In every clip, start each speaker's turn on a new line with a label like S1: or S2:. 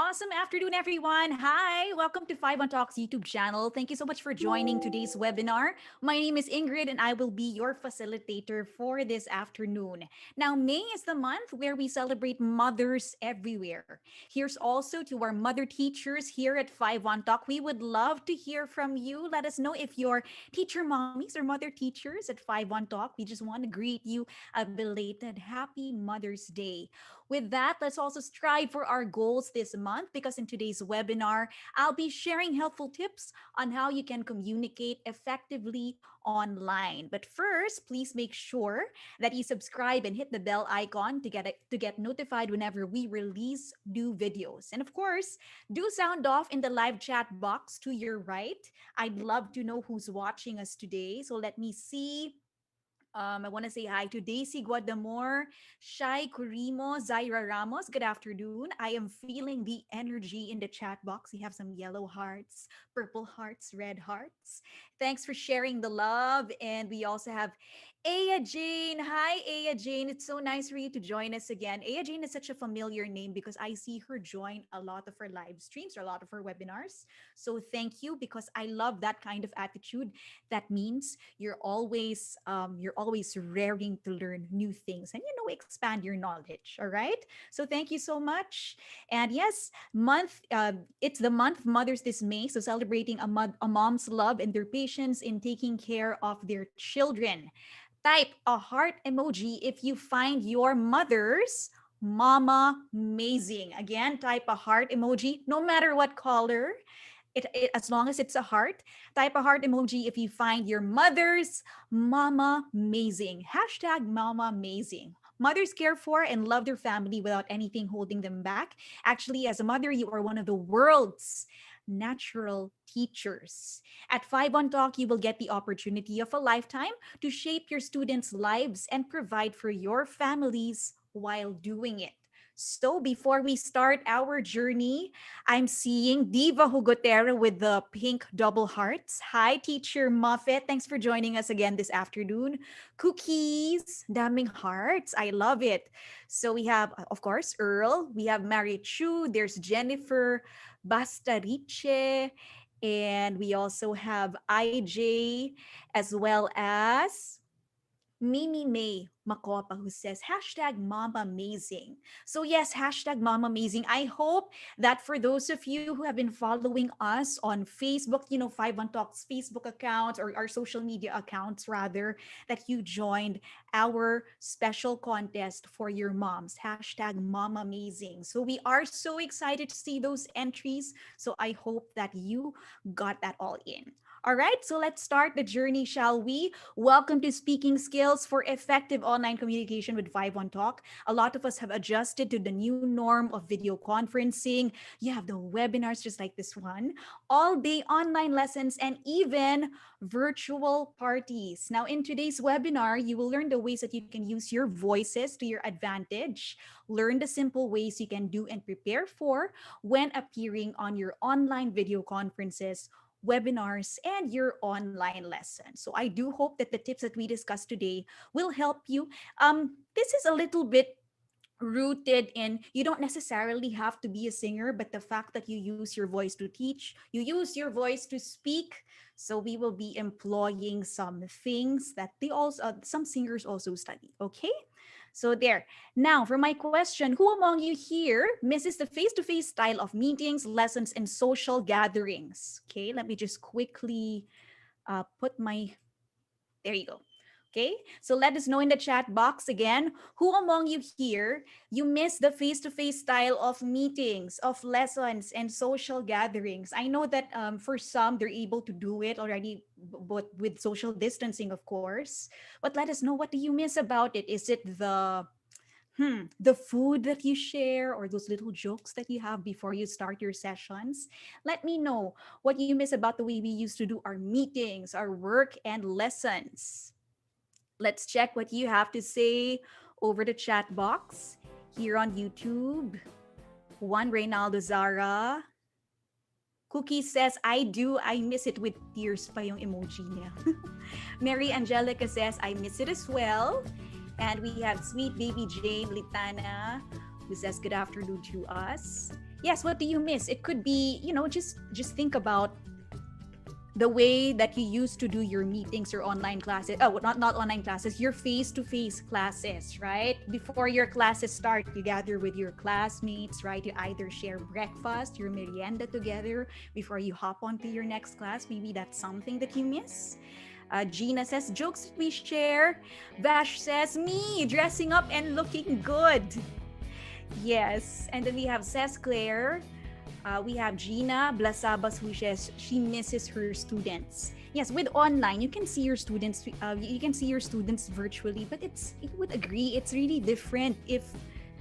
S1: Awesome afternoon, everyone. Hi, welcome to Five on Talks YouTube channel. Thank you so much for joining today's webinar. My name is Ingrid, and I will be your facilitator for this afternoon. Now, May is the month where we celebrate mothers everywhere. Here's also to our mother teachers here at Five on Talk. We would love to hear from you. Let us know if you're teacher mommies or mother teachers at Five on Talk. We just want to greet you a belated Happy Mother's Day. With that, let's also strive for our goals this month because in today's webinar, I'll be sharing helpful tips on how you can communicate effectively online. But first, please make sure that you subscribe and hit the bell icon to get notified whenever we release new videos. And of course, do sound off in the live chat box to your right. I'd love to know who's watching us today. So let me see. I want to say hi to Daisy Guadamor, Shai Curimo, Zaira Ramos. Good afternoon. I am feeling the energy in the chat box. We have some yellow hearts, purple hearts, red hearts. Thanks for sharing the love. And we also have Aya Jane. Hi, Aya Jane. It's so nice for you to join us again. Aya Jane is such a familiar name because I see her join a lot of her live streams or a lot of her webinars. So thank you because I love that kind of attitude. That means you're always raring to learn new things and expand your knowledge. All right. So thank you so much. And yes, it's the month of mothers this May, so celebrating a mom's love and their patience in taking care of their children. Type a heart emoji if you find your mother's mama amazing. Again, type a heart emoji no matter what color. As long as it's a heart. Type a heart emoji if you find your mother's mama amazing. Hashtag mama amazing. Mothers care for and love their family without anything holding them back. Actually, as a mother, you are one of the world's natural teachers. At Five on Talk, you will get the opportunity of a lifetime to shape your students' lives and provide for your families while doing it. So before we start our journey, I'm seeing Diva Hugotera with the pink double hearts. Hi, Teacher Muffet. Thanks for joining us again this afternoon. Cookies, daming hearts. I love it. So we have, of course, Earl. We have Mary Chu. There's Jennifer Bastariche. And we also have IJ as well as Mimi May. Makopa who says hashtag Mama Amazing. So yes, hashtag Mama Amazing. I hope that for those of you who have been following us on Facebook, 51 Talks Facebook accounts or our social media accounts rather, that you joined our special contest for your moms. Hashtag Mama Amazing. So we are so excited to see those entries. So I hope that you got that all in. All right, so let's start the journey, shall we? Welcome to Speaking Skills for Effective Online Communication with 51 Talk. A lot of us have adjusted to the new norm of video conferencing. You have the webinars just like this one, all day online lessons, and even virtual parties. Now, in today's webinar, you will learn the ways that you can use your voices to your advantage, learn the simple ways you can do and prepare for when appearing on your online video conferences, webinars, and your online lessons. So I do hope that the tips that we discussed today will help you. This is a little bit rooted in, you don't necessarily have to be a singer, but the fact that you use your voice to teach, you use your voice to speak. So we will be employing some things that they also some singers also study. Okay, so there. Now for my question, who among you here misses the face-to-face style of meetings, lessons, and social gatherings? Okay, let me just quickly put my, there you go. Okay, so let us know in the chat box again, who among you here, you miss the face-to-face style of meetings, of lessons, and social gatherings? I know that for some, they're able to do it already, but with social distancing, of course. But let us know, what do you miss about it? Is it the food that you share or those little jokes that you have before you start your sessions? Let me know what you miss about the way we used to do our meetings, our work, and lessons. Let's check what you have to say over the chat box here on YouTube. Juan Reynaldo Zara. Cookie says, I do. I miss it with tears pa yung emoji niya. Mary Angelica says, I miss it as well. And we have sweet baby Jane Litana who says, good afternoon to us. Yes, what do you miss? It could be, just think about the way that you used to do your meetings or online classes. Oh, not online classes, your face-to-face classes, right? Before your classes start, you gather with your classmates, right? You either share breakfast, your merienda together before you hop onto your next class. Maybe that's something that you miss. Gina says, jokes that we share. Vash says, me dressing up and looking good. Yes. And then we have says Claire. We have Gina Blasabas who says she misses her students. Yes, with online, you can see your students. You can see your students virtually, but you would agree, it's really different if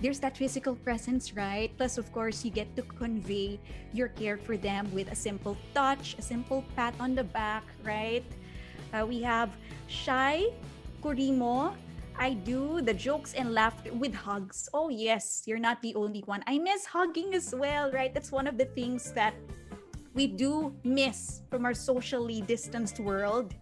S1: there's that physical presence, right? Plus, of course, you get to convey your care for them with a simple touch, a simple pat on the back, right? We have Shy Kurimo. I do the jokes and laughter with hugs. Oh, yes, you're not the only one. I miss hugging as well, right? That's one of the things that we do miss from our socially distanced world.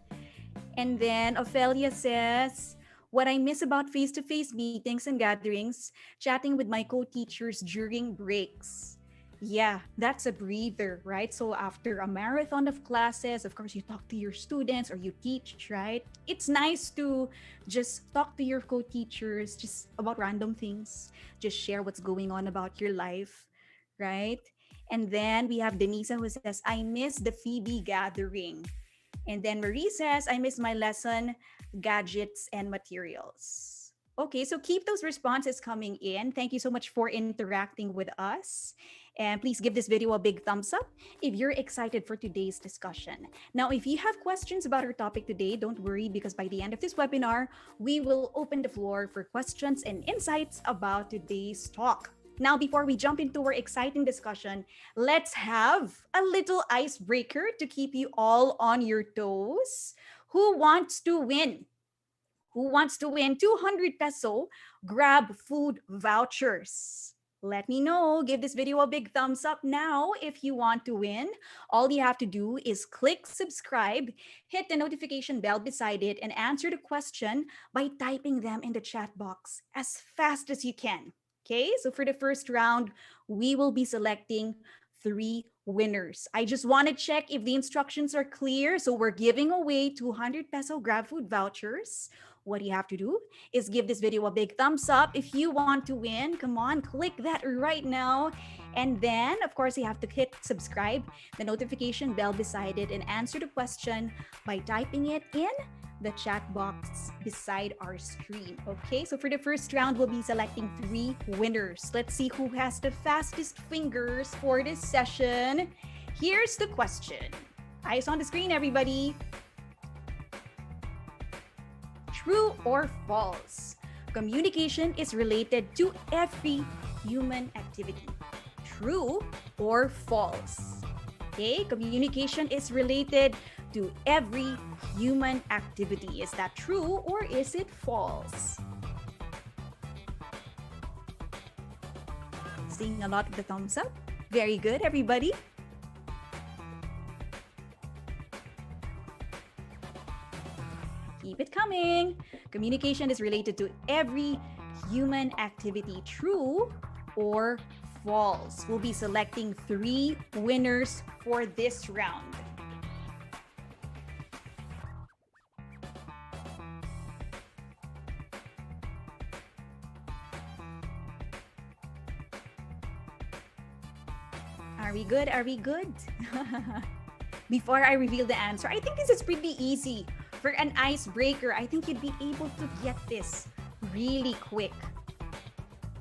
S1: And then Ophelia says, what I miss about face-to-face meetings and gatherings, chatting with my co-teachers during breaks. Yeah, that's a breather, right? So after a marathon of classes, of course, you talk to your students or you teach, right? It's nice to just talk to your co-teachers just about random things, just share what's going on about your life, right? And then we have Denisa who says, I miss the Phoebe gathering. And then Marie says, I miss my lesson, gadgets, and materials. Okay, so keep those responses coming in. Thank you so much for interacting with us. And please give this video a big thumbs up if you're excited for today's discussion. Now, if you have questions about our topic today, don't worry, because by the end of this webinar, we will open the floor for questions and insights about today's talk. Now, before we jump into our exciting discussion, let's have a little icebreaker to keep you all on your toes. Who wants to win? Who wants to win 200 peso grab food vouchers? Let me know. Give this video a big thumbs up now if you want to win. All you have to do is click subscribe, hit the notification bell beside it, and answer the question by typing them in the chat box as fast as you can. Okay, so for the first round, we will be selecting 3 winners. I just want to check if the instructions are clear. So we're giving away 200 peso grab food vouchers. What you have to do is give this video a big thumbs up. If you want to win, come on, click that right now. And then, of course, you have to hit subscribe, the notification bell beside it, and answer the question by typing it in the chat box beside our screen. Okay, so for the first round, we'll be selecting 3 winners. Let's see who has the fastest fingers for this session. Here's the question. Eyes on the screen, everybody. True or false? Communication is related to every human activity. True or false? Okay, communication is related to every human activity. Is that true or is it false? Seeing a lot of the thumbs up. Very good, everybody. Keep it coming. Communication is related to every human activity. True or false? We'll be selecting 3 winners for this round. Are we good? Are we good? Before I reveal the answer, I think this is pretty easy. For an icebreaker, I think you'd be able to get this really quick.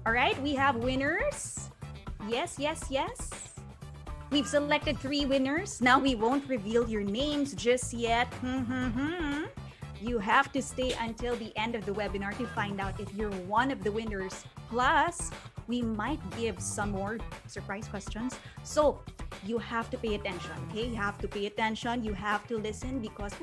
S1: All right, we have winners. Yes, yes, yes. We've selected 3 winners. Now we won't reveal your names just yet. You have to stay until the end of the webinar to find out if you're one of the winners. Plus, we might give some more surprise questions. So you have to pay attention, okay? You have to pay attention. You have to listen because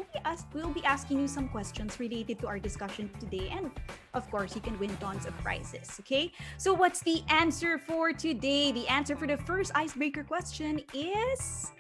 S1: we'll be asking you some questions related to our discussion today. And of course, you can win tons of prizes, okay? So what's the answer for today? The answer for the first icebreaker question is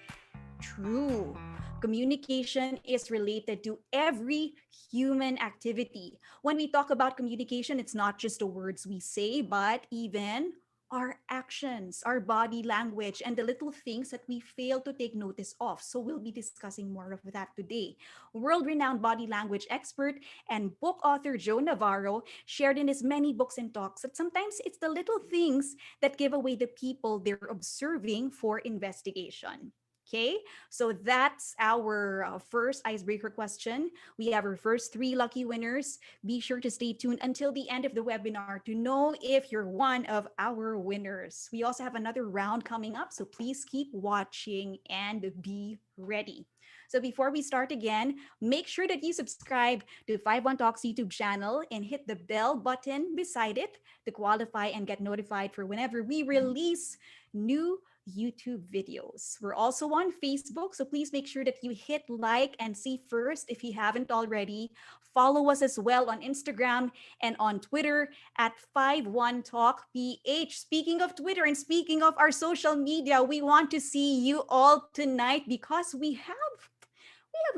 S1: true. Communication is related to every human activity. When we talk about communication, it's not just the words we say, but even our actions, our body language, and the little things that we fail to take notice of. So we'll be discussing more of that today. World-renowned body language expert and book author Joe Navarro shared in his many books and talks that sometimes it's the little things that give away the people they're observing for investigation. Okay, so that's our first icebreaker question. We have our first 3 lucky winners. Be sure to stay tuned until the end of the webinar to know if you're one of our winners. We also have another round coming up, so please keep watching and be ready. So before we start again, make sure that you subscribe to 51 Talks YouTube channel and hit the bell button beside it to qualify and get notified for whenever we release new YouTube videos. We're also on Facebook, so please make sure that you hit like and see first if you haven't already. Follow us as well on Instagram and on Twitter at 51TalkPH. Speaking of Twitter and speaking of our social media, we want to see you all tonight because we have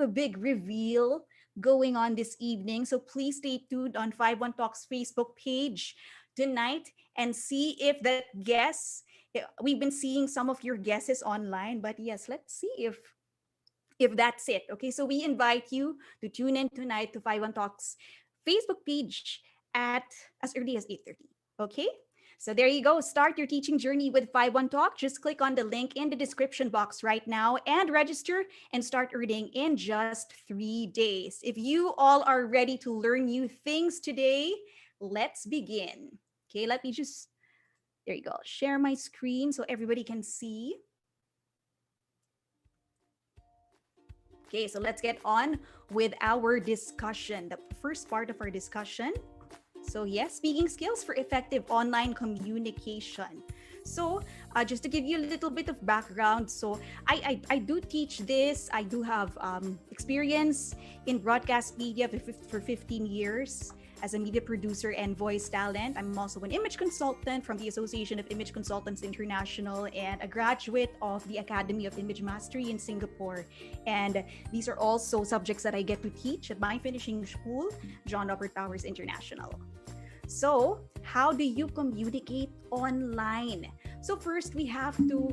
S1: a big reveal going on this evening. So please stay tuned on 51 Talks Facebook page tonight and see if that guess. We've been seeing some of your guesses online, but yes, let's see if that's it. Okay, so we invite you to tune in tonight to 51 Talks Facebook page at as early as 8:30. Okay, so there you go. Start your teaching journey with 51 Talk. Just click on the link in the description box right now and register and start earning in just 3 days. If you all are ready to learn new things today, let's begin. Okay, let me just, there you go, share my screen so everybody can see. Okay, so let's get on with our discussion, the first part of our discussion. So yes, speaking skills for effective online communication. So just to give you a little bit of background, so I do teach this. I do have experience in broadcast media for 15 years as a media producer and voice talent. I'm also an image consultant from the Association of Image Consultants International and a graduate of the Academy of Image Mastery in Singapore. And these are also subjects that I get to teach at my finishing school, John Robert Towers International. So how do you communicate online? So first we have to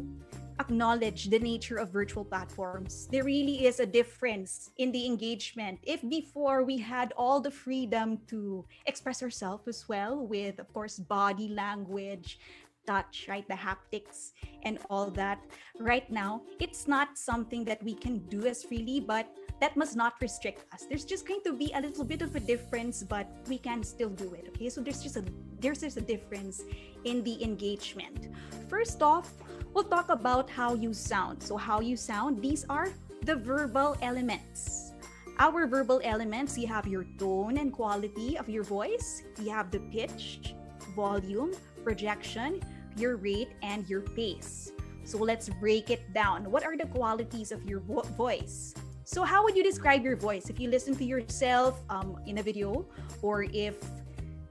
S1: acknowledge the nature of virtual platforms. There really is a difference in the engagement. If before we had all the freedom to express ourselves as well with, of course, body language, touch, right? The haptics and all that. Right now, it's not something that we can do as freely, but that must not restrict us. There's just going to be a little bit of a difference, but we can still do it. Okay, so there's just a difference in the engagement. First off, we'll talk about how you sound. So how you sound, these are the verbal elements. Our verbal elements, you have your tone and quality of your voice, you have the pitch, volume, projection, your rate, and your pace. So let's break it down. What are the qualities of your voice? So how would you describe your voice if you listen to yourself in a video, or if,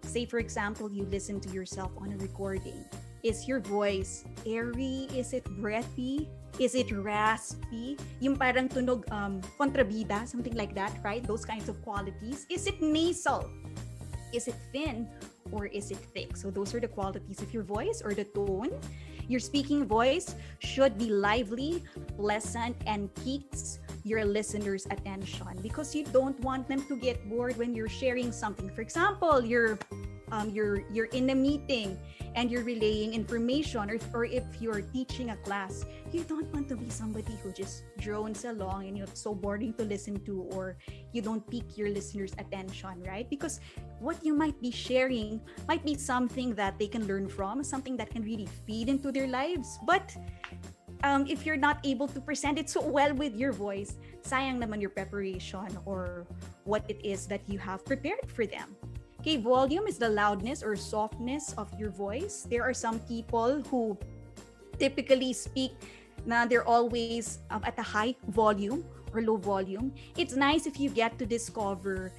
S1: say for example, you listen to yourself on a recording? Is your voice airy? Is it breathy? Is it raspy? Yung parang tunog kontrabida, something like that, right? Those kinds of qualities. Is it nasal? Is it thin? Or is it thick? So those are the qualities of your voice or the tone. Your speaking voice should be lively, pleasant, and keeps your listeners' attention, because you don't want them to get bored when you're sharing something. For example, you're in a meeting and you're relaying information, or if you're teaching a class, you don't want to be somebody who just drones along and it's so boring to listen to, or you don't pique your listeners' attention, right? Because what you might be sharing might be something that they can learn from, something that can really feed into their lives. But if you're not able to present it so well with your voice, sayang naman your preparation or what it is that you have prepared for them. Okay, volume is the loudness or softness of your voice. There are some people who typically speak na they're always at a high volume or low volume. It's nice if you get to discover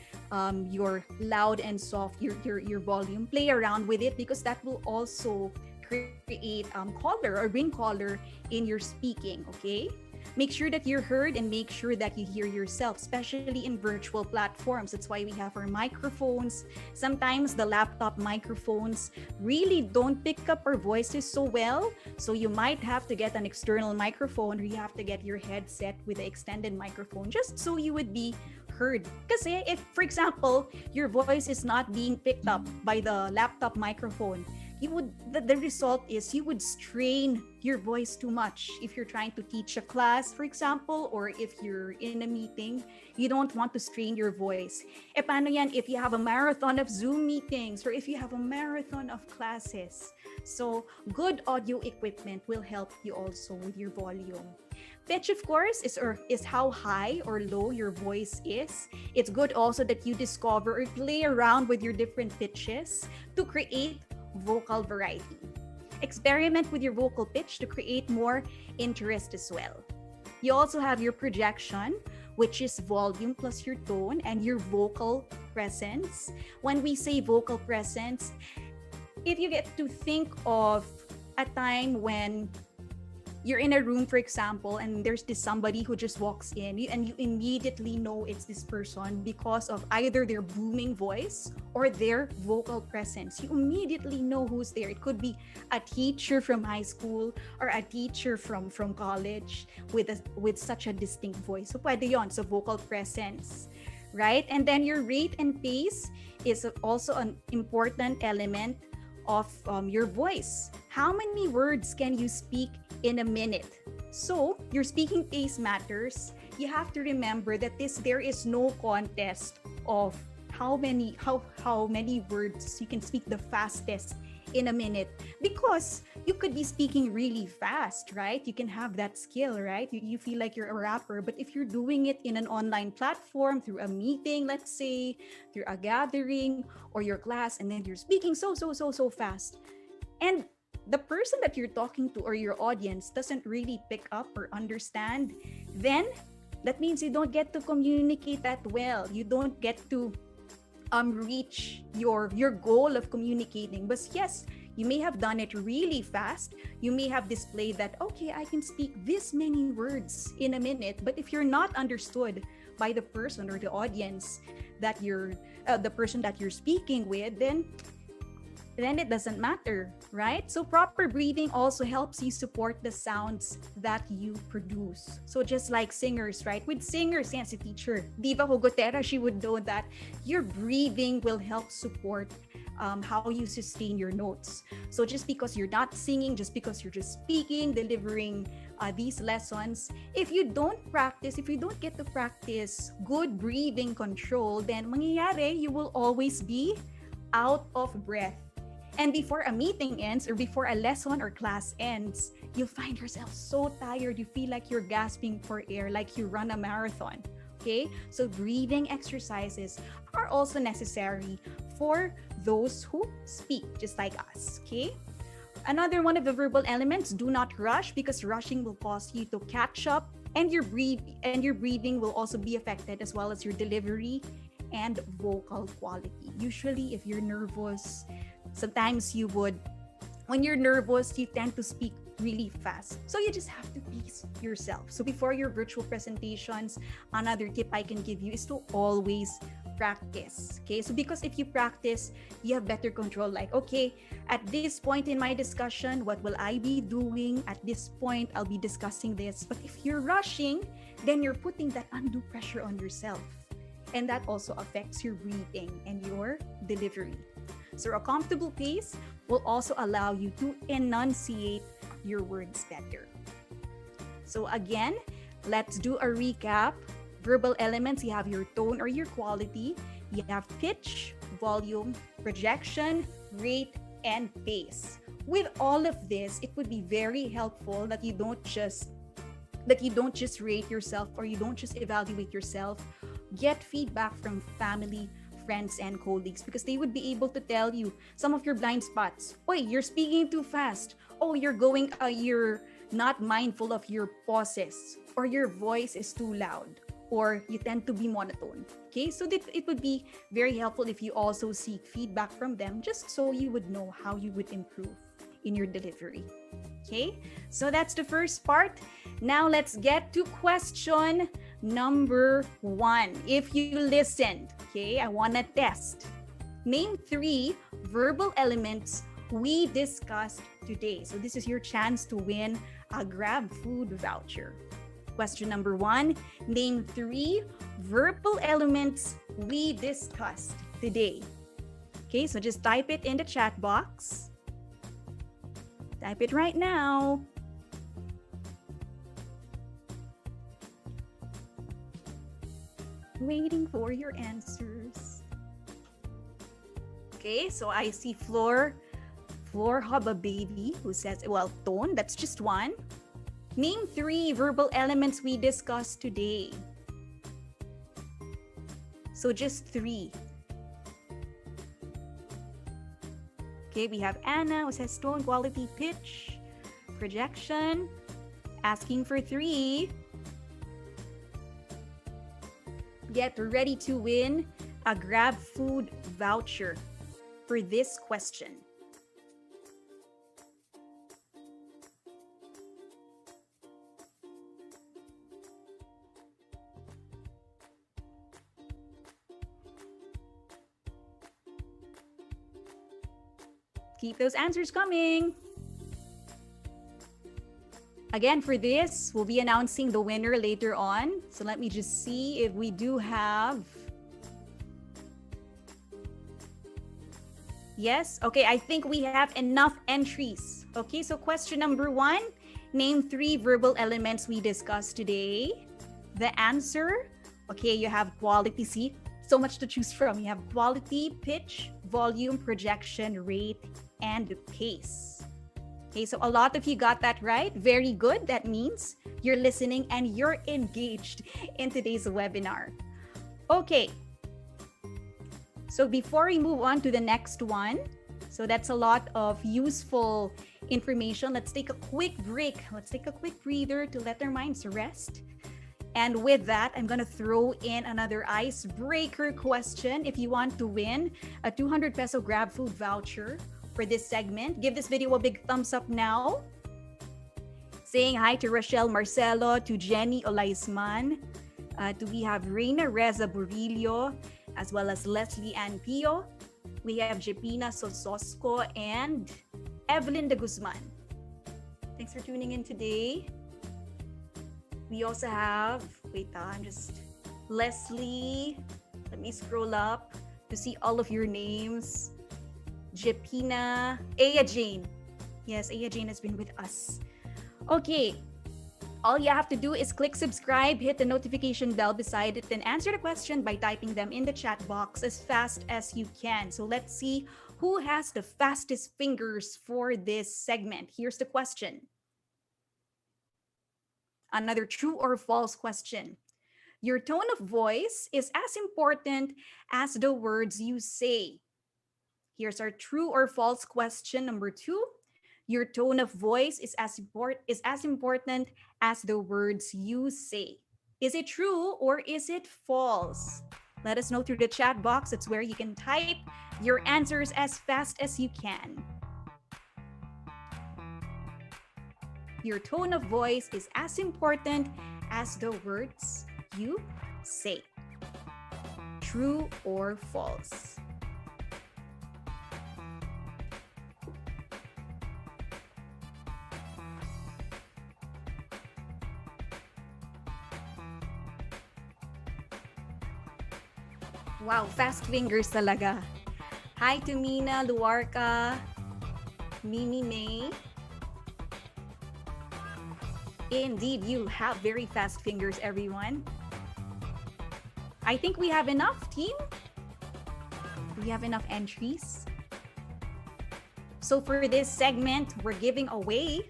S1: your loud and soft, your volume, play around with it, because that will also create color or bring color in your speaking, okay? Make sure that you're heard and make sure that you hear yourself, especially in virtual platforms. That's why we have our microphones. Sometimes the laptop microphones really don't pick up our voices so well. So you might have to get an external microphone, or you have to get your headset with the extended microphone just so you would be heard. Because if, for example, your voice is not being picked up by the laptop microphone, the result is you would strain your voice too much. If you're trying to teach a class, for example, or if you're in a meeting, you don't want to strain your voice. E paano yan if you have a marathon of Zoom meetings, or if you have a marathon of classes? So good audio equipment will help you also with your volume. Pitch, of course, is how high or low your voice is. It's good also that you discover or play around with your different pitches to create vocal variety. Experiment with your vocal pitch to create more interest as well. You also have your projection, which is volume plus your tone and your vocal presence. When we say vocal presence, if you get to think of a time when you're in a room, for example, and there's this somebody who just walks in, and you immediately know it's this person because of either their booming voice or their vocal presence. You immediately know who's there. It could be a teacher from high school or a teacher from college with such a distinct voice. So pwede yon, so vocal presence, right? And then your rate and pace is also an important element of your voice. How many words can you speak in a minute? So your speaking pace matters. You have to remember that there is no contest of how many words you can speak the fastest in a minute, because you could be speaking really fast, right? You can have that skill, right? You feel like you're a rapper, but if you're doing it in an online platform through a meeting, let's say through a gathering or your class, and then you're speaking so fast, and the person that you're talking to or your audience doesn't really pick up or understand, then that means you don't get to communicate that well. You don't get to reach your goal of communicating. But yes, you may have done it really fast. You may have displayed that, okay, I can speak this many words in a minute. But if you're not understood by the person or the audience that the person that you're speaking with, then then it doesn't matter, right? So proper breathing also helps you support the sounds that you produce. So just like singers, right? With singers, yes, a teacher, Diva Hogotera, she would know that your breathing will help support how you sustain your notes. So just because you're not singing, just because you're just speaking, delivering these lessons, if you don't practice, if you don't get to practice good breathing control, then mangyayari, you will always be out of breath. And before a meeting ends or before a lesson or class ends, you find yourself so tired. You feel like you're gasping for air, like you run a marathon. Okay? So breathing exercises are also necessary for those who speak, just like us. Okay? Another one of the verbal elements, do not rush, because rushing will cause you to catch up, and your breathing will also be affected, as well as your delivery and vocal quality. Usually if you're nervous, sometimes when you're nervous, you tend to speak really fast. So you just have to pace yourself. So before your virtual presentations, another tip I can give you is to always practice. Okay, so because if you practice, you have better control. Like, okay, at this point in my discussion, what will I be doing? At this point, I'll be discussing this. But if you're rushing, then you're putting that undue pressure on yourself. And that also affects your breathing and your delivery. So a comfortable pace will also allow you to enunciate your words better. So again, let's do a recap. Verbal elements, you have your tone or your quality, you have pitch, volume, projection, rate, and pace. With all of this, it would be very helpful that you don't just rate yourself, or you don't just evaluate yourself. Get feedback from family, friends, and colleagues, because they would be able to tell you some of your blind spots. Oy, you're speaking too fast. Oh, you're not mindful of your pauses, or your voice is too loud, or you tend to be monotone. Okay, so it would be very helpful if you also seek feedback from them, just so you would know how you would improve in your delivery. Okay, so that's the first part. Now let's get to question number 1. If you listened, okay, I want to test. Name 3 verbal elements we discussed today. So this is your chance to win a Grab food voucher. Question number 1, name 3 verbal elements we discussed today. Okay, so just type it in the chat box. Type it right now. Waiting for your answers. Okay, so I see Floor Hubba Baby, who says, well, tone, that's just 1. Name 3 verbal elements we discussed today. So just 3. Okay, we have Anna, who says tone, quality, pitch, projection, asking for 3. Get ready to win a Grab food voucher for this question. Keep those answers coming. Again, for this, we'll be announcing the winner later on. So let me just see if we do have... Yes? Okay, I think we have enough entries. Okay, so question number 1, name 3 verbal elements we discussed today. The answer, okay, you have quality. See, so much to choose from. You have quality, pitch, volume, projection, rate, and pace. Okay, so a lot of you got that right. Very good. That means you're listening and you're engaged in today's webinar. Okay. So before we move on to the next one, so that's a lot of useful information. Let's take a quick break. Let's take a quick breather to let our minds rest. And with that, I'm going to throw in another icebreaker question. If you want to win a 200 peso Grab food voucher for this segment, give this video a big thumbs up now. Saying hi to Rochelle Marcelo, to Jenny Olaisman, we have Reina Reza Burillo, as well as Leslie Ann Pio, We have Jepina Sososco and Evelyn de Guzman. Thanks for tuning in today. We also have, wait, I'm just, Leslie. Let me scroll up to see all of your names. Jepina, Aya Jane. Yes, Aya Jane has been with us. Okay, all you have to do is click subscribe, hit the notification bell beside it, and answer the question by typing them in the chat box as fast as you can. So let's see who has the fastest fingers for this segment. Here's the question. Another true or false question. Your tone of voice is as important as the words you say. Here's our true or false question number 2. Your tone of voice is as important as the words you say. Is it true or is it false? Let us know through the chat box. That's where you can type your answers as fast as you can. Your tone of voice is as important as the words you say. True or false? Wow, fast fingers talaga. Hi to Mina, Luarca, Mimi May. Indeed, you have very fast fingers, everyone. I think we have enough, team. We have enough entries. So for this segment, we're giving away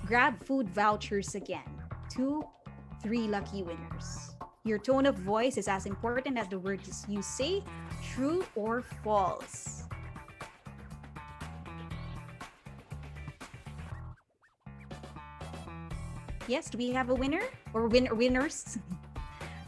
S1: Grab food vouchers again. 2, 3 lucky winners. Your tone of voice is as important as the words you say. True or false? Yes, do we have a winner or winners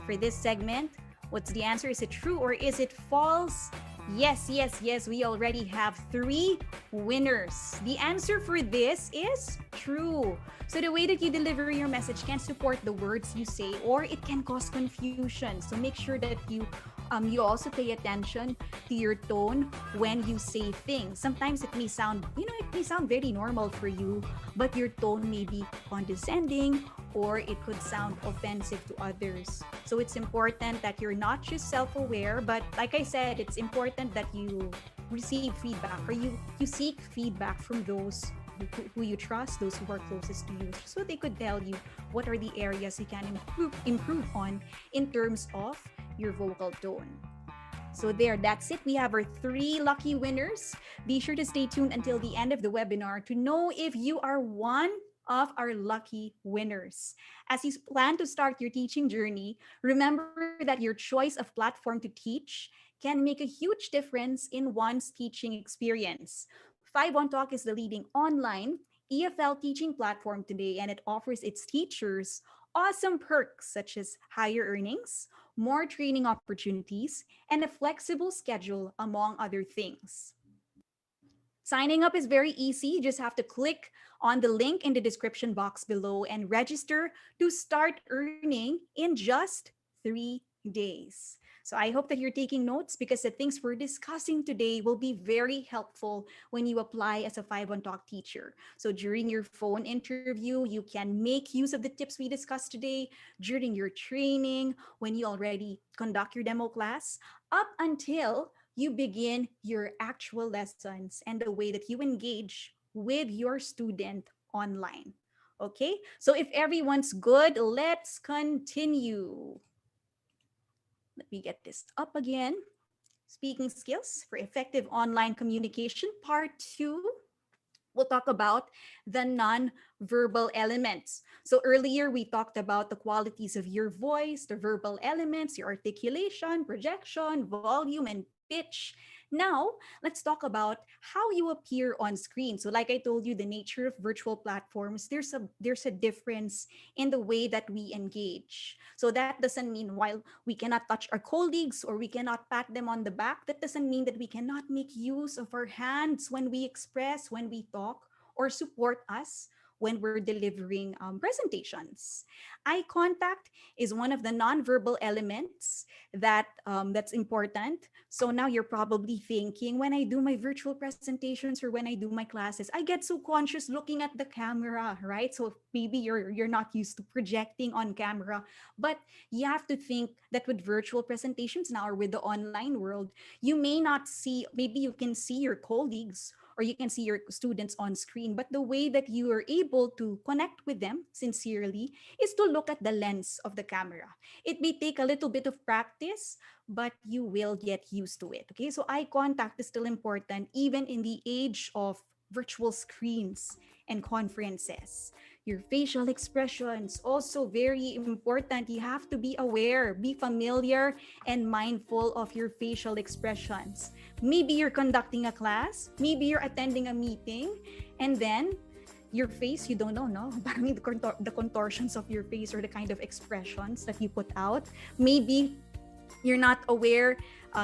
S1: for this segment? What's the answer? Is it true or is it false? Yes, yes, yes. We already have 3 winners. The answer for this is true. So the way that you deliver your message can support the words you say, or it can cause confusion. So make sure that you also pay attention to your tone when you say things. Sometimes it may sound, it may sound very normal for you, but your tone may be condescending or it could sound offensive to others. So it's important that you're not just self-aware, but like I said, it's important that you receive feedback or you seek feedback from those who you trust, those who are closest to you, so they could tell you what are the areas you can improve on in terms of your vocal tone. So there, that's it. We have our 3 lucky winners. Be sure to stay tuned until the end of the webinar to know if you are one of our lucky winners. As you plan to start your teaching journey, remember that your choice of platform to teach can make a huge difference in one's teaching experience. 51Talk is the leading online EFL teaching platform today, and it offers its teachers awesome perks such as higher earnings, more training opportunities, and a flexible schedule, among other things. Signing up is very easy. You just have to click on the link in the description box below and register to start earning in just 3 days. So I hope that you're taking notes because the things we're discussing today will be very helpful when you apply as a 51Talk teacher. So during your phone interview, you can make use of the tips we discussed today during your training, when you already conduct your demo class, up until you begin your actual lessons and the way that you engage with your student online. Okay, so if everyone's good, let's continue. Let me get this up again. Speaking skills for effective online communication, part 2. We'll talk about the non-verbal elements. So earlier we talked about the qualities of your voice, the verbal elements, your articulation, projection, volume, and pitch. Now, let's talk about how you appear on screen. So like I told you, the nature of virtual platforms, there's a difference in the way that we engage. So that doesn't mean while we cannot touch our colleagues or we cannot pat them on the back, that doesn't mean that we cannot make use of our hands when we express, when we talk, or support us when we're delivering presentations. Eye contact is one of the nonverbal elements that's important. So now you're probably thinking, when I do my virtual presentations or when I do my classes, I get so conscious looking at the camera, right? So maybe you're not used to projecting on camera, but you have to think that with virtual presentations now or with the online world, you may not see, maybe you can see your colleagues or you can see your students on screen, but the way that you are able to connect with them sincerely is to look at the lens of the camera. It may take a little bit of practice, but you will get used to it. Okay, so eye contact is still important even in the age of virtual screens and conferences. Your facial expressions also very important. You have to be aware, be familiar and mindful of your facial expressions. Maybe you're conducting a class, maybe you're attending a meeting, and then your face, you don't know, no? Parang the contortions of your face or the kind of expressions that you put out. Maybe you're not aware.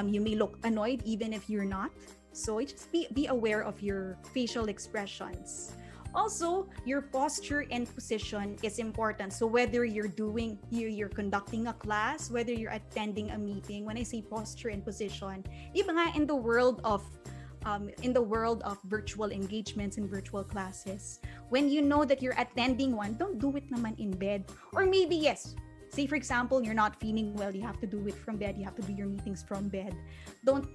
S1: You may look annoyed even if you're not. So just be aware of your facial expressions. Also, your posture and position is important. So whether you're conducting a class, whether you're attending a meeting, when I say posture and position, di ba nga in the world of virtual engagements and virtual classes, when you know that you're attending one, don't do it naman in bed. Or maybe yes, say for example, you're not feeling well, you have to do it from bed, you have to do your meetings from bed. Don't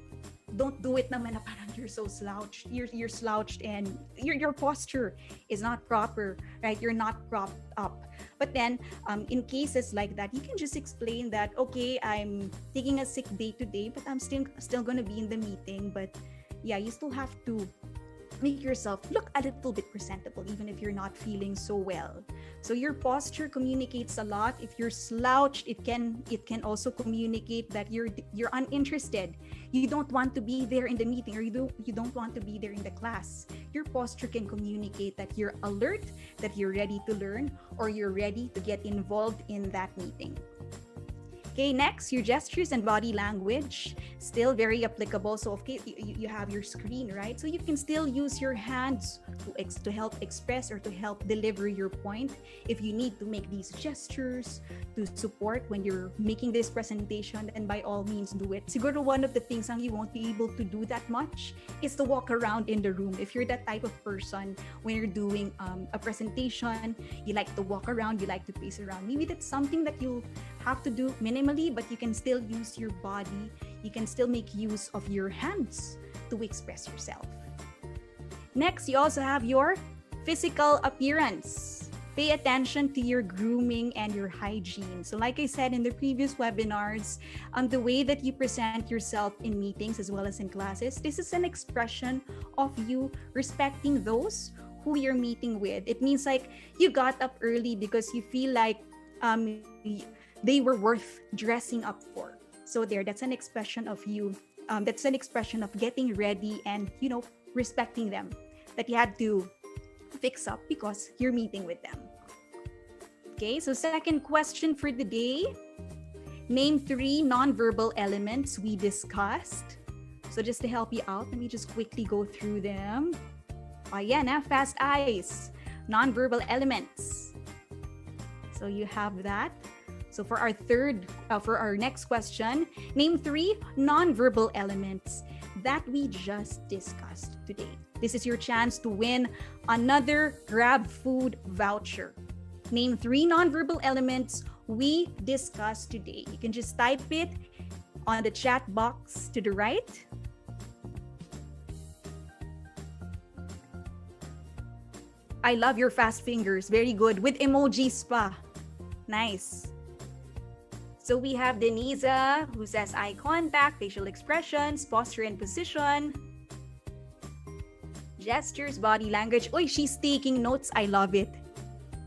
S1: do it naman na parang you're so slouched. You're slouched and your posture is not proper, right? You're not propped up. But then, in cases like that, you can just explain that, okay, I'm taking a sick day today, but I'm still gonna be in the meeting. But yeah, you still have to make yourself look a little bit presentable even if you're not feeling so well. So your posture communicates a lot. If you're slouched, it can also communicate that you're uninterested. You don't want to be there in the meeting, or you don't want to be there in the class. Your posture can communicate that you're alert, that you're ready to learn, or you're ready to get involved in that meeting. Okay, next, your gestures and body language, still very applicable. So, okay, you have your screen, right? So you can still use your hands to help express or to help deliver your point. If you need to make these gestures to support when you're making this presentation, then by all means do it. Siguro one of the things you won't be able to do that much is to walk around in the room. If you're that type of person, when you're doing a presentation, you like to walk around, you like to pace around. Maybe that's something that you have to do minimally, but you can still use your body. You can still make use of your hands to express yourself. Next, you also have your physical appearance. Pay attention to your grooming and your hygiene. So like I said in the previous webinars, the way that you present yourself in meetings as well as in classes, this is an expression of you respecting those who you're meeting with. It means like you got up early because you feel like they were worth dressing up for. So that's an expression of you. That's an expression of getting ready and, respecting them, that you had to fix up because you're meeting with them. Okay, so second question for the day. Name 3 nonverbal elements we discussed. So just to help you out, let me just quickly go through them. Ayan, fast eyes, nonverbal elements. So you have that. So for our next question, name 3 nonverbal elements that we just discussed today. This is your chance to win another Grab Food voucher. Name 3 nonverbal elements we discussed today. You can just type it on the chat box to the right. I love your fast fingers. Very good. With emojis pa. Nice. So we have Denisa, who says eye contact, facial expressions, posture and position, gestures, body language. Oy, she's taking notes. I love it.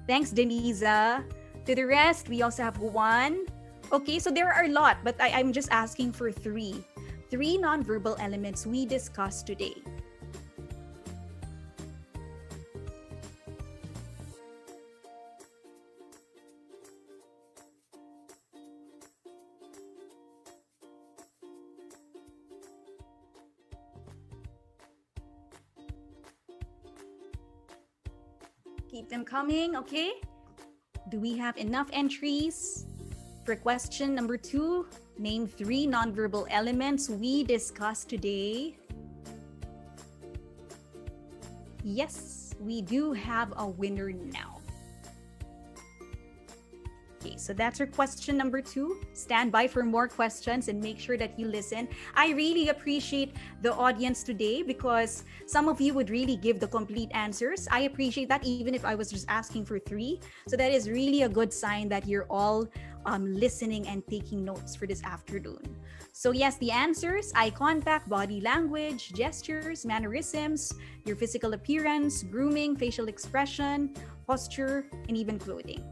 S1: Thanks, Denisa. To the rest, we also have Juan. Okay, so there are a lot, but I'm just asking for 3. 3 nonverbal elements we discussed today. Keep them coming, okay? Do we have enough entries? For question number 2, name 3 nonverbal elements we discussed today. Yes, we do have a winner now. Okay, so that's our question number 2. Stand by for more questions and make sure that you listen. I really appreciate the audience today because some of you would really give the complete answers. I appreciate that even if I was just asking for 3. So that is really a good sign that you're all listening and taking notes for this afternoon. So yes, the answers: eye contact, body language, gestures, mannerisms, your physical appearance, grooming, facial expression, posture, and even clothing.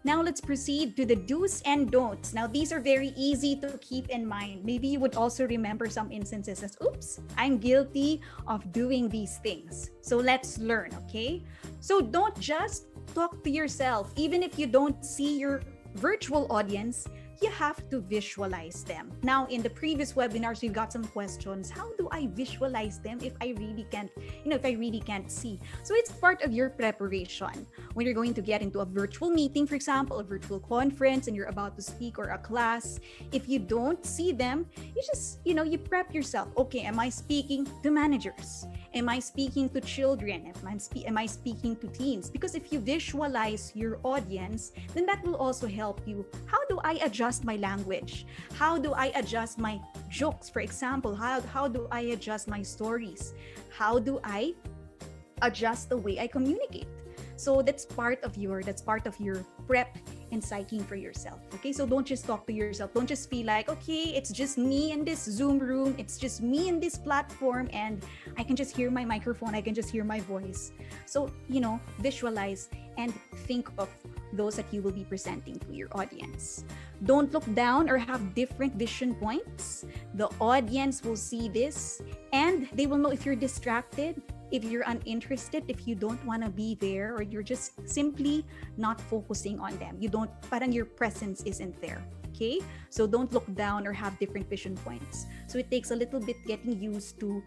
S1: Now let's proceed to the do's and don'ts. Now these are very easy to keep in mind. Maybe you would also remember some instances as, oops, I'm guilty of doing these things. So let's learn, okay? So don't just talk to yourself. Even if you don't see your virtual audience, you have to visualize them. Now, in the previous webinars, we've got some questions. How do I visualize them if I really can't, if I really can't see? So it's part of your preparation. When you're going to get into a virtual meeting, for example, a virtual conference, and you're about to speak or a class, if you don't see them, you just, you prep yourself. Okay, am I speaking to managers? Am I speaking to children? Am I speaking to teens? Because if you visualize your audience, then that will also help you. How do I adjust my language? How do I adjust my jokes, for example? How do I adjust my stories? How do I adjust the way I communicate? So that's part of your prep and psyching for yourself. Okay, so don't just talk to yourself. Don't just feel like, okay, it's just me in this Zoom room. It's just me in this platform, and I can just hear my microphone. I can just hear my voice. So, visualize and think of those that you will be presenting to your audience. Don't look down or have different vision points. The audience will see this and they will know if you're distracted, if you're uninterested, if you don't want to be there, or you're just simply not focusing on them. Parang your presence isn't there. Okay? So don't look down or have different vision points. So it takes a little bit getting used to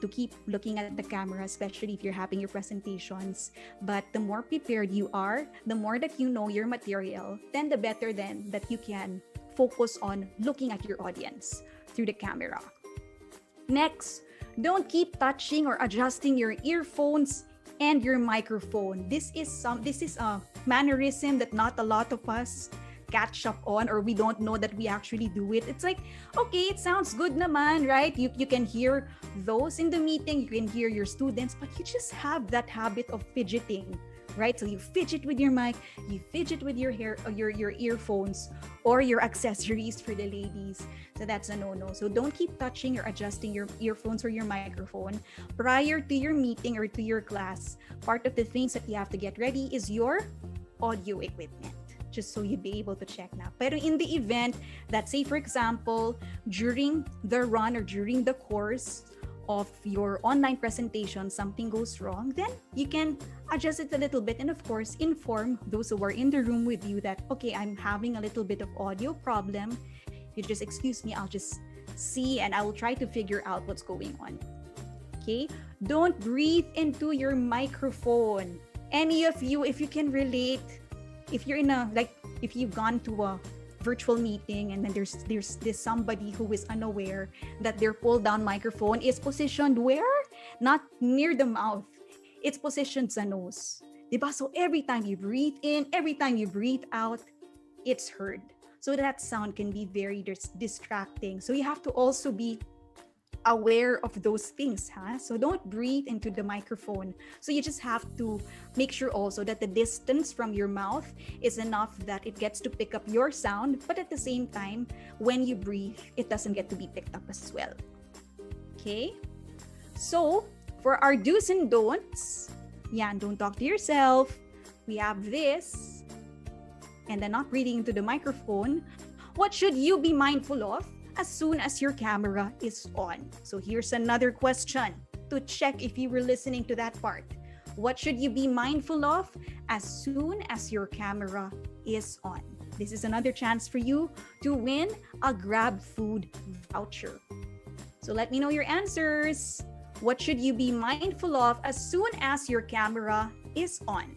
S1: keep looking at the camera, especially if you're having your presentations. But the more prepared you are, the more that you know your material, then the better then that you can focus on looking at your audience through the camera. Next, don't keep touching or adjusting your earphones and your microphone. This is a mannerism that not a lot of us catch up on, or we don't know that we actually do it. It's like, okay, it sounds good naman, right? You can hear those in the meeting, you can hear your students, but you just have that habit of fidgeting, right? So you fidget with your mic, you fidget with your hair, or your earphones, or your accessories for the ladies. So that's a no-no. So don't keep touching or adjusting your earphones or your microphone prior to your meeting or to your class. Part of the things that you have to get ready is your audio equipment, just so you'd be able to check now. Pero in the event that, say for example, during the run or during the course of your online presentation, something goes wrong, then you can adjust it a little bit and of course inform those who are in the room with you that, okay, I'm having a little bit of audio problem. You just excuse me, I'll just see and I will try to figure out what's going on. Okay? Don't breathe into your microphone. Any of you, if you can relate, if you're if you've gone to a virtual meeting and then there's this somebody who is unaware that their pull down microphone is positioned where? Not near the mouth. It's positioned sa nose. Diba? So every time you breathe in, every time you breathe out, it's heard. So that sound can be very distracting. So you have to also be aware of those things, huh? So don't breathe into the microphone. So you just have to make sure also that the distance from your mouth is enough that it gets to pick up your sound, but at the same time, when you breathe, it doesn't get to be picked up as well. Okay? So for our do's and don'ts, don't talk to yourself. We have this, and then not breathing into the microphone. What should you be mindful of as soon as your camera is on? So here's another question to check if you were listening to that part. What should you be mindful of as soon as your camera is on? This is another chance for you to win a Grab Food voucher. So let me know your answers. What should you be mindful of as soon as your camera is on.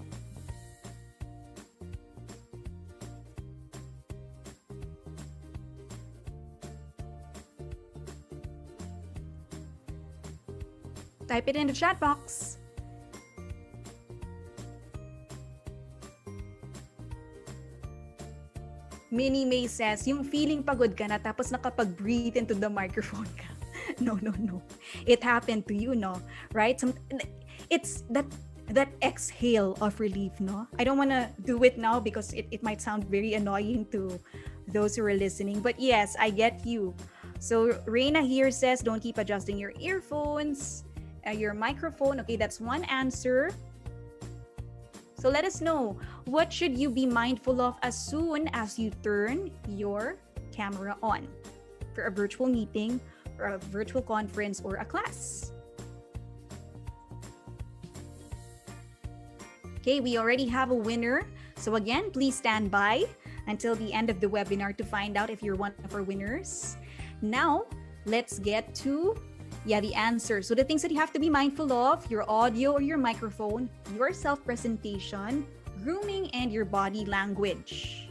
S1: Type it in the chat box. Minnie May says, yung feeling pagod ka na tapos nakapag-breathe into the microphone ka. No, no, no. It happened to you, no? Right? It's that exhale of relief, no? I don't want to do it now because it might sound very annoying to those who are listening. But yes, I get you. So Reina here says, don't keep adjusting your earphones, your microphone. Okay, that's one answer. So let us know, what should you be mindful of as soon as you turn your camera on for a virtual meeting or a virtual conference or a class? Okay, we already have a winner. So again, please stand by until the end of the webinar to find out if you're one of our winners. Now, let's get to the answer. So the things that you have to be mindful of, your audio or your microphone, your self-presentation, grooming, and your body language.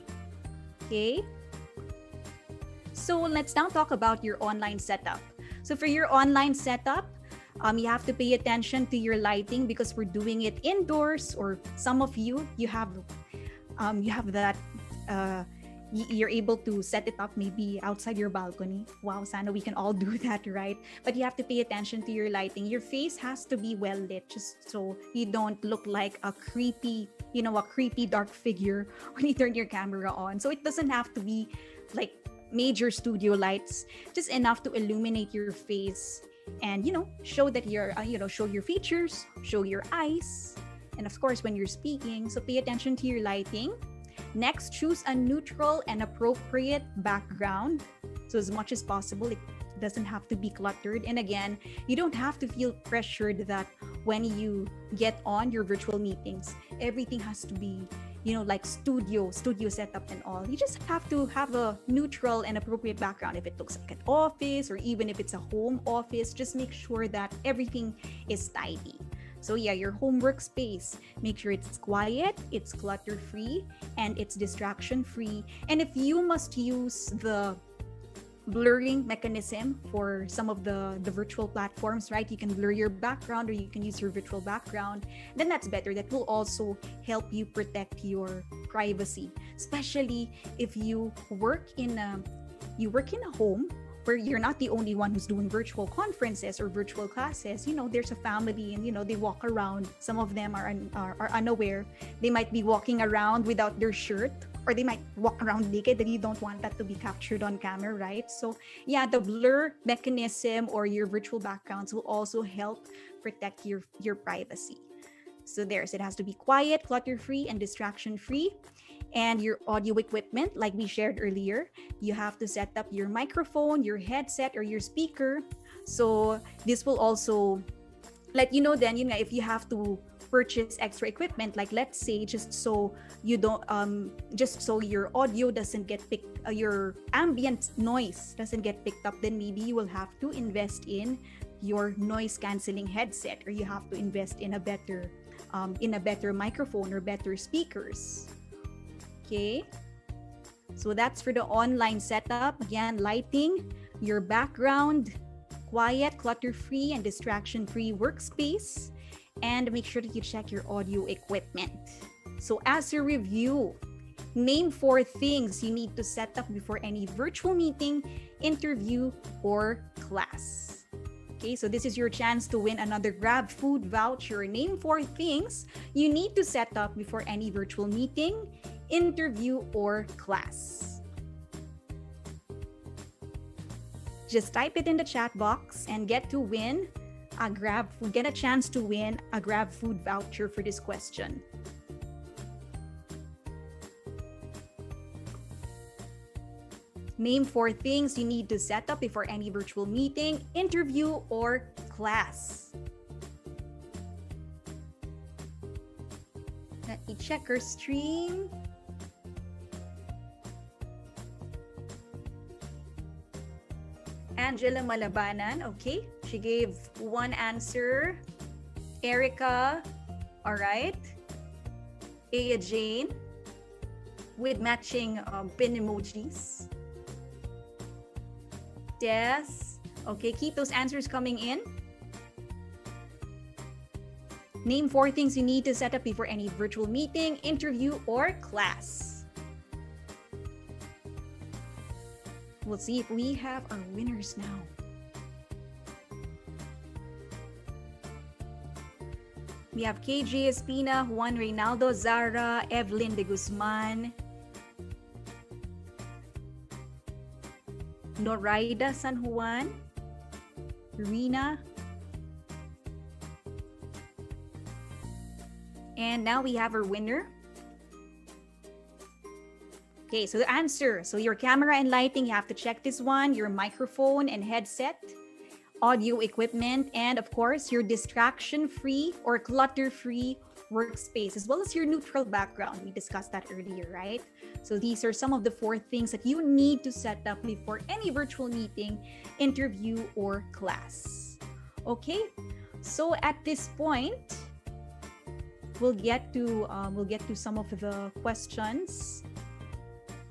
S1: Okay? So let's now talk about your online setup. So for your online setup, you have to pay attention to your lighting because we're doing it indoors, or some of you have that you're able to set it up maybe outside your balcony. Wow, sana we can all do that, right? But you have to pay attention to your lighting. Your face has to be well lit, just so you don't look like a creepy dark figure when you turn your camera on. So it doesn't have to be like major studio lights, just enough to illuminate your face and show that you're show your features, show your eyes, and of course when you're speaking. So pay attention to your lighting. Next, choose a neutral and appropriate background. So as much as possible, it doesn't have to be cluttered. And again, you don't have to feel pressured that when you get on your virtual meetings, everything has to be, like studio setup and all. You just have to have a neutral and appropriate background. If it looks like an office or even if it's a home office, just make sure that everything is tidy. So yeah, your home workspace, make sure it's quiet, it's clutter-free, and it's distraction-free. And if you must use the blurring mechanism for some of the virtual platforms, right? You can blur your background or you can use your virtual background. Then that's better. That will also help you protect your privacy, especially if you work in a home where you're not the only one who's doing virtual conferences or virtual classes. There's a family and they walk around. Some of them are unaware. They might be walking around without their shirt, or they might walk around naked, and you don't want that to be captured on camera, right? So yeah, the blur mechanism or your virtual backgrounds will also help protect your privacy. So it has to be quiet, clutter-free, and distraction-free. And your audio equipment, like we shared earlier, you have to set up your microphone, your headset, or your speaker. So this will also let you know then, if you have to purchase extra equipment, like let's say just so your audio doesn't get picked, your ambient noise doesn't get picked up, then maybe you will have to invest in your noise canceling headset, or you have to invest in a better microphone or better speakers. Okay, so that's for the online setup. Again, lighting, your background, quiet, clutter-free, and distraction-free workspace, and make sure that you check your audio equipment. So as a review, name 4 things you need to set up before any virtual meeting, interview, or class. Okay, so this is your chance to win another Grab Food voucher. Name 4 things you need to set up before any virtual meeting, interview, or class. Just type it in the chat box and get a chance to win a Grab Food voucher for this question. Name 4 things you need to set up before any virtual meeting, interview, or class. Let me check our stream. Angela Malabanan, okay. She gave 1 answer. Erica, all right. Aya Jane with matching pin emojis. Des. Okay, keep those answers coming in. Name 4 things you need to set up before any virtual meeting, interview, or class. We'll see if we have our winners now. We have KJ Espina, Juan Reynaldo, Zara, Evelyn de Guzman, Noraida San Juan, Rina. And now we have our winner. Okay, so the answer. So your camera and lighting, you have to check this one. Your microphone and headset, audio equipment, and of course, your distraction-free or clutter-free workspace, as well as your neutral background. We discussed that earlier, right? So these are some of the 4 things that you need to set up before any virtual meeting, interview, or class. Okay, so at this point, we'll get to some of the questions.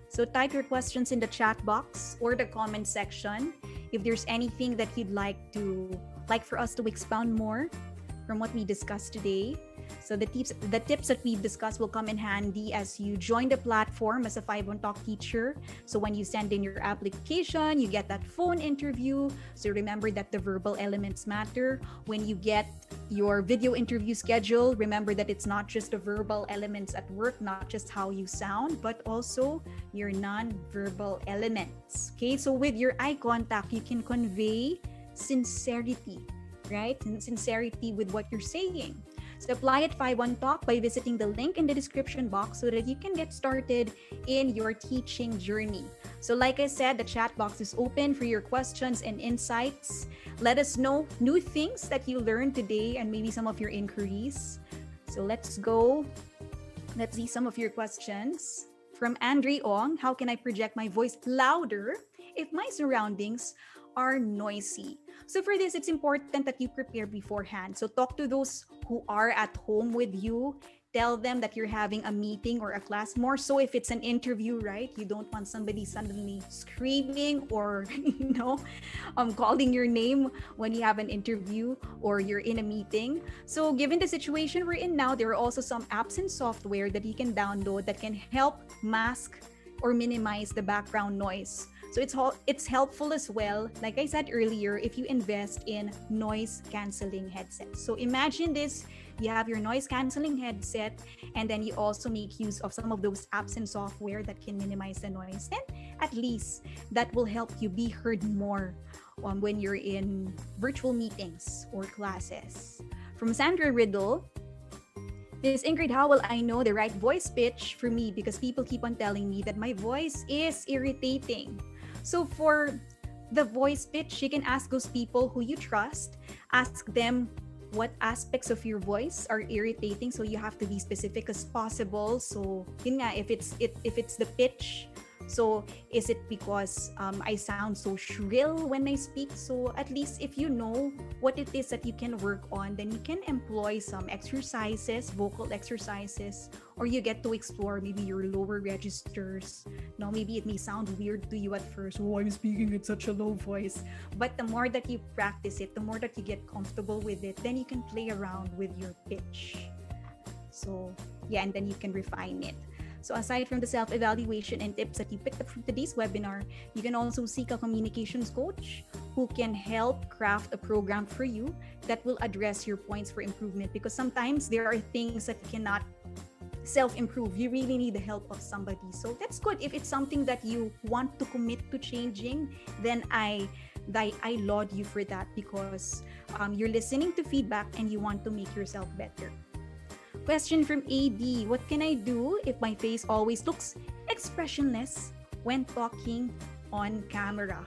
S1: So type your questions in the chat box or the comment section if there's anything that you'd like for us to expound more from what we discussed today. So the tips that we've discussed will come in handy as you join the platform as a 5 on Talk teacher. So when you send in your application, you get that phone interview. So remember that the verbal elements matter. When you get your video interview schedule, remember that it's not just the verbal elements at work, not just how you sound, but also your non-verbal elements. Okay, so with your eye contact, you can convey sincerity, right? And sincerity with what you're saying. So apply at 5 on Talk by visiting the link in the description box so that you can get started in your teaching journey. So like I said, the chat box is open for your questions and insights. Let us know new things that you learned today and maybe some of your inquiries. So let's go. Let's see some of your questions. From Andre Ong, how can I project my voice louder if my surroundings are noisy? So for this, it's important that you prepare beforehand. So talk to those who are at home with you. Tell them that you're having a meeting or a class. More so if it's an interview, right? You don't want somebody suddenly screaming or, calling your name when you have an interview or you're in a meeting. So given the situation we're in now, there are also some apps and software that you can download that can help mask or minimize the background noise. So it's helpful as well, like I said earlier, if you invest in noise canceling headsets. So imagine this, you have your noise canceling headset, and then you also make use of some of those apps and software that can minimize the noise. And at least that will help you be heard more when you're in virtual meetings or classes. From Sandra Riddle, Miss Ingrid, how will I know the right voice pitch for me? Because people keep on telling me that my voice is irritating. So for the voice pitch, you can ask those people who you trust. Ask them what aspects of your voice are irritating. So you have to be specific as possible. So yun nga, if it's the pitch, so is it because I sound so shrill when I speak? So at least if you know what it is that you can work on, then you can employ some exercises, vocal exercises, or you get to explore maybe your lower registers. Now, maybe it may sound weird to you at first. Oh, I'm speaking at such a low voice. But the more that you practice it, the more that you get comfortable with it, then you can play around with your pitch. So yeah, and then you can refine it. So aside from the self-evaluation and tips that you picked up from today's webinar, you can also seek a communications coach who can help craft a program for you that will address your points for improvement. Because sometimes there are things that you cannot self-improve. You really need the help of somebody. So that's good. If it's something that you want to commit to changing, then I laud you for that, because you're listening to feedback and you want to make yourself better. Question from AD, what can I do if my face always looks expressionless when talking on camera?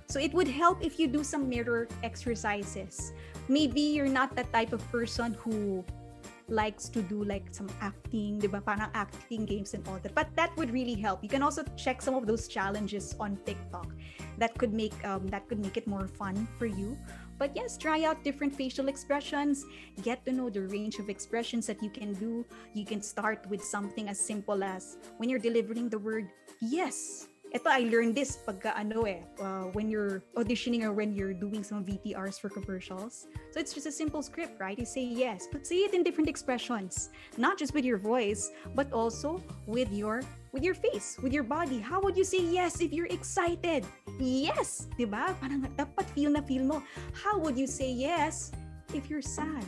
S1: So it would help if you do some mirror exercises. Maybe you're not the type of person who likes to do like some acting, diba? Parang acting games and all that. But that would really help. You can also check some of those challenges on TikTok. That could make it more fun for you. But yes, try out different facial expressions, get to know the range of expressions that you can do. You can start with something as simple as when you're delivering the word yes. Ito, I learned this when you're auditioning or when you're doing some VTRs for commercials. So it's just a simple script, right? You say yes, but say it in different expressions, not just with your voice, but also with your face, with your body. How would you say yes if you're excited? Yes, 'di ba? Parang dapat feel mo. How would you say yes if you're sad?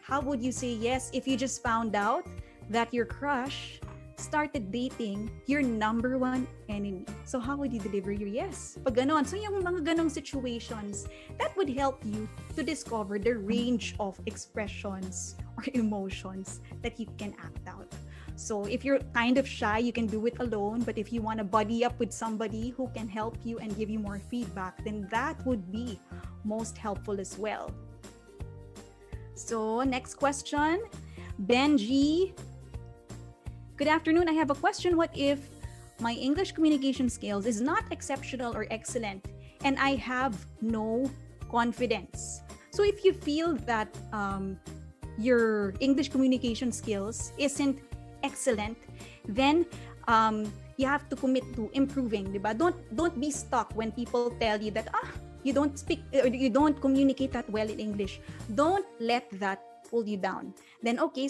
S1: How would you say yes if you just found out that your crush started dating your number one enemy? So how would you deliver your yes? Pag ganon. So yung mga ganong situations, that would help you to discover the range of expressions or emotions that you can act out. So if you're kind of shy, you can do it alone. But if you want to buddy up with somebody who can help you and give you more feedback, then that would be most helpful as well. So next question, Benji. Good afternoon. I have a question. What if my English communication skills is not exceptional or excellent and I have no confidence? So if you feel that your English communication skills isn't excellent, then you have to commit to improving, diba? Don't be stuck when people tell you that you don't speak or you don't communicate that well in English. Don't let that pull you down. Then okay,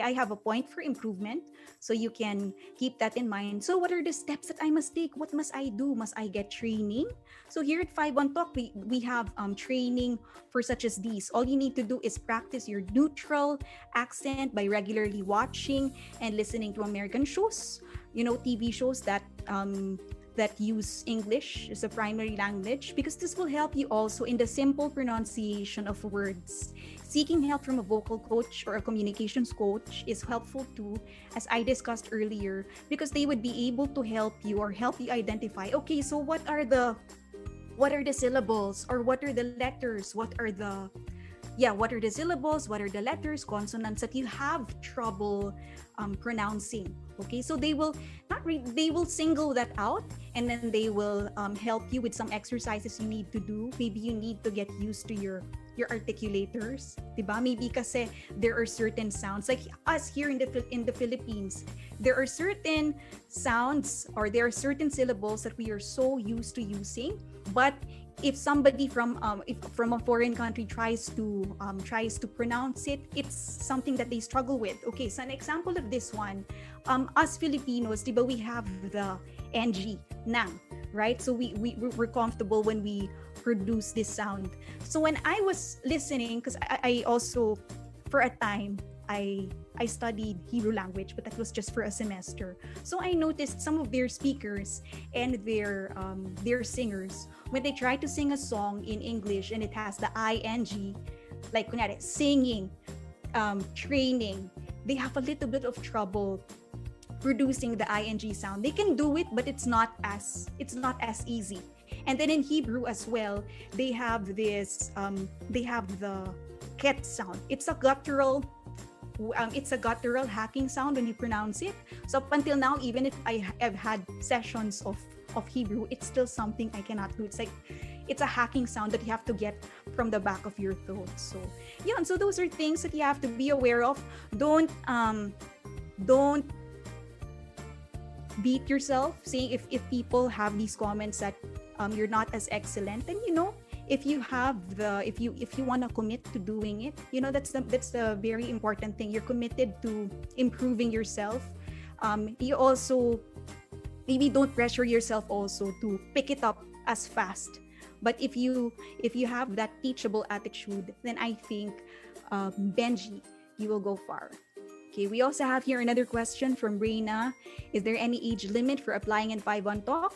S1: I have a point for improvement, so you can keep that in mind. So what are the steps that I must take? What must I do? Must I get training? So here at 51 Talk, we have training for such as these. All you need to do is practice your neutral accent by regularly watching and listening to American shows, TV shows that use English as a primary language, because this will help you also in the simple pronunciation of words. Seeking help from a vocal coach or a communications coach is helpful too, as I discussed earlier, because they would be able to help you identify, okay, so what are the syllables, or what are the letters, what are the syllables, what are the letters, consonants that you have trouble pronouncing. Okay, so they will they will single that out, and then they will help you with some exercises you need to do. Maybe you need to get used to your articulators, diba? Maybe kasi there are certain sounds, like us here in the Philippines, there are certain sounds or there are certain syllables that we are so used to using, but if somebody from a foreign country tries to pronounce it, it's something that they struggle with. Okay, so an example of this one, us Filipinos, diba, we have the ng, nang, right? So we're comfortable when we produce this sound. So when I was listening, because I also, for a time, I studied Hebrew language, but that was just for a semester. So I noticed some of their speakers and their singers, when they try to sing a song in English and it has the ing, like kunyari, singing, training, they have a little bit of trouble producing the ing sound. They can do it, but it's not as easy. And then in Hebrew as well, they have this they have the ket sound. It's a guttural hacking sound when you pronounce it. So up until now, even if I have had sessions of Hebrew, it's still something I cannot do. It's a hacking sound that you have to get from the back of your throat. So yeah, and so those are things that you have to be aware of. Don't beat yourself saying if people have these comments that you're not as excellent, then if you want to commit to doing it, that's the very important thing. You're committed to improving yourself. You also maybe don't pressure yourself also to pick it up as fast. But if you have that teachable attitude, then I think Benji, you will go far. Okay, we also have here another question from Reina. Is there any age limit for applying in 51 Talk?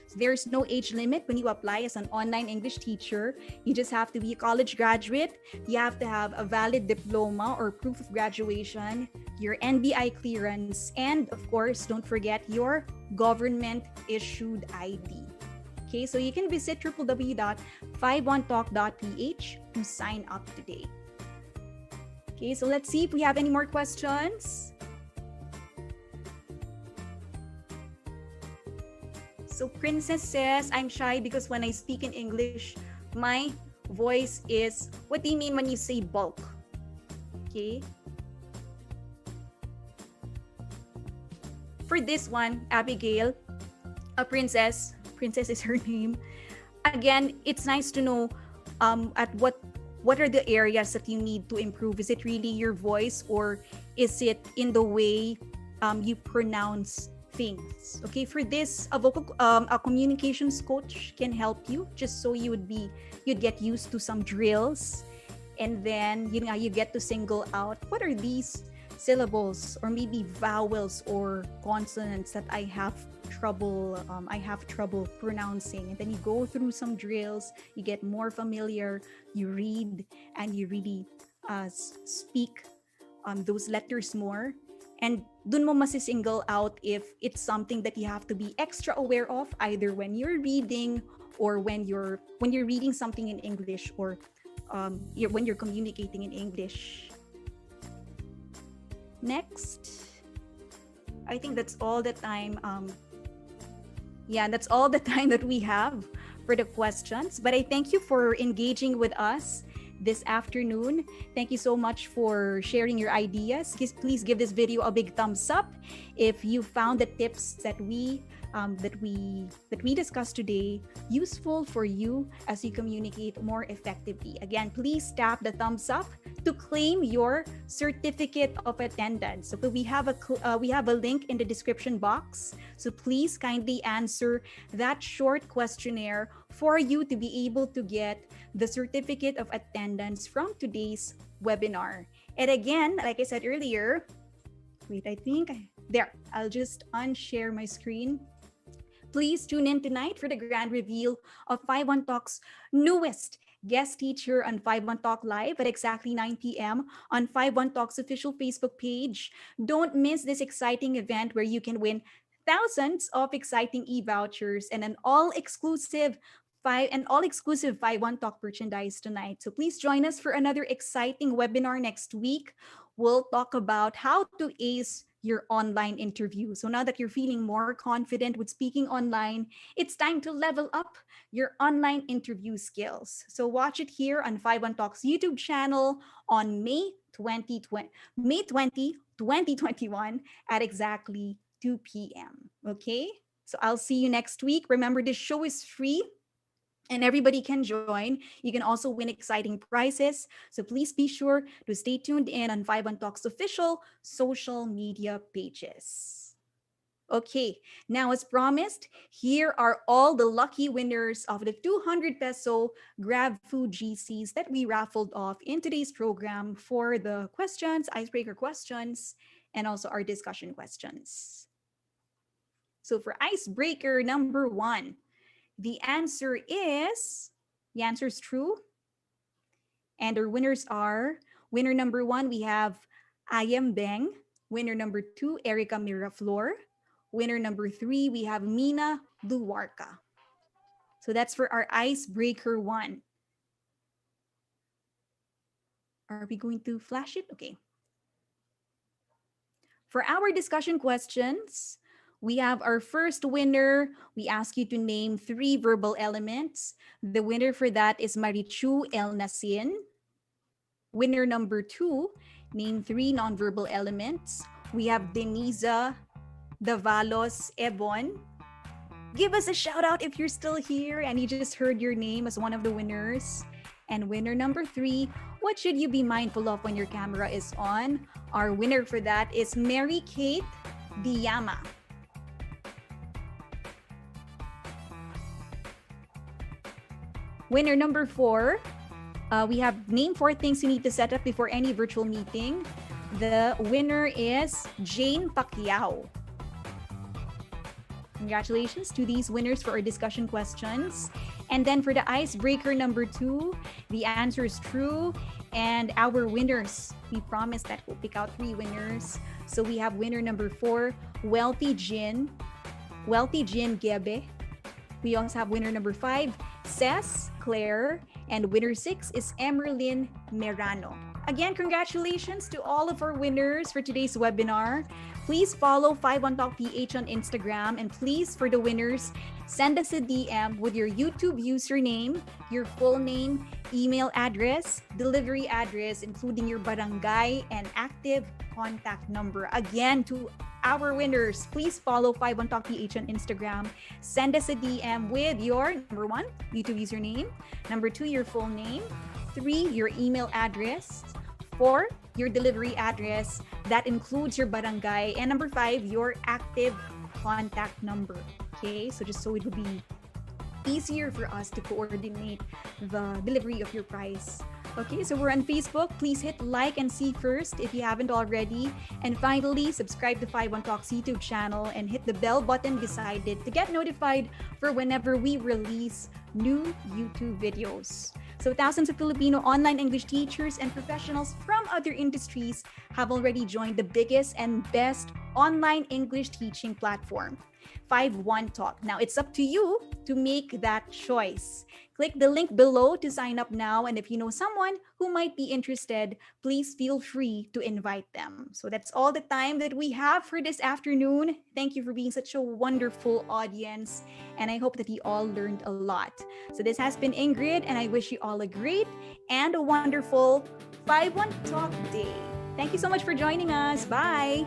S1: So there's no age limit when you apply as an online English teacher. You just have to be a college graduate. You have to have a valid diploma or proof of graduation, your NBI clearance, and of course, don't forget your government-issued ID. Okay, so you can visit www.51talk.ph to sign up today. Okay, so let's see if we have any more questions. So Princess says, I'm shy because when I speak in English, my Voice is, what do you mean when you say bulk? Okay. For this one, Abigail, a princess. Princess is her name. Again, it's nice to know at what are the areas that you need to improve. Is it really your voice, or is it in the way you pronounce things? Okay, for this, a communications coach can help you, just so you'd get used to some drills, and then you get to single out what are these syllables or maybe vowels or consonants that I have trouble pronouncing. And then you go through some drills, you get more familiar, you read, and you really speak those letters more. And dun mo masisingle out if it's something that you have to be extra aware of, either when you're reading or when you're reading something in English, or when you're communicating in English. Next, I think that's all the time. That's all the time that we have for the questions. But I thank you for engaging with us this afternoon. Thank you so much for sharing your ideas. Please give this video a big thumbs up if you found the tips that we discussed today useful for you as you communicate more effectively. Again, please tap the thumbs up to claim your certificate of attendance. So we have a link in the description box. So please kindly answer that short questionnaire for you to be able to get the certificate of attendance from today's webinar. And again, like I said earlier, I'll just unshare my screen. Please tune in tonight for the grand reveal of 51 Talk's newest guest teacher on 51 Talk Live at exactly 9 p.m. on 51 Talk's official Facebook page. Don't miss this exciting event where you can win thousands of exciting e-vouchers and an all-exclusive 51 Talk merchandise tonight. So please join us for another exciting webinar next week. We'll talk about how to ace your online interview. So now that you're feeling more confident with speaking online, it's time to level up your online interview skills. So watch it here on 51 Talks YouTube channel on May 20, 2021 at exactly 2 p.m. Okay? So I'll see you next week. Remember, this show is free and everybody can join. You can also win exciting prizes. So please be sure to stay tuned in on 51 Talks official social media pages. Okay, now as promised, here are all the lucky winners of the 200 peso Grab Food GCs that we raffled off in today's program for the questions, icebreaker questions, and also our discussion questions. So for icebreaker number 1, the answer is true. And our winners are, winner number 1, we have Ayam Beng. Winner number 2, Erica Miraflor. Winner number 3, we have Mina Luwarka. So that's for our icebreaker 1. Are we going to flash it? Okay. For our discussion questions, we have our first winner. We ask you to name 3 verbal elements. The winner for that is Marichu El Nasin. Winner number 2, name 3 nonverbal elements. We have Denisa Davalos Ebon. Give us a shout out if you're still here and you just heard your name as one of the winners. And winner number 3, what should you be mindful of when your camera is on? Our winner for that is Mary Kate Diama. Winner number 4, we have name 4 things you need to set up before any virtual meeting. The winner is Jane Pacquiao. Congratulations to these winners for our discussion questions. And then for the icebreaker number 2, the answer is true. And our winners, we promised that we'll pick out 3 winners. So we have winner number 4, Wealthy Jin Gebe. We also have winner number 5, Cess Claire, and winner 6 is Emerlyn Merano. Again, congratulations to all of our winners for today's webinar. Please follow 51 Talk PH on Instagram, and please, for the winners, send us a DM with your YouTube username, your full name, email address, delivery address, including your barangay and active contact number. Again, to our winners, please follow 51talkph on Instagram. Send us a DM with your number one, YouTube username, number two, your full name, three, your email address, four, your delivery address. That includes your barangay. And number five, your active contact number. Okay, so just so it would be easier for us to coordinate the delivery of your prize. Okay, so we're on Facebook. Please hit like and see first if you haven't already. And finally, subscribe to 51 Talks YouTube channel and hit the bell button beside it to get notified for whenever we release new YouTube videos. So thousands of Filipino online English teachers and professionals from other industries have already joined the biggest and best online English teaching platform, 51 Talk. Now it's up to you to make that choice. Click the link below to sign up now. And if you know someone who might be interested, please feel free to invite them. So that's all the time that we have for this afternoon. Thank you for being such a wonderful audience. And I hope that you all learned a lot. So this has been Ingrid, and I wish you all a great and a wonderful 51 Talk Day. Thank you so much for joining us. Bye.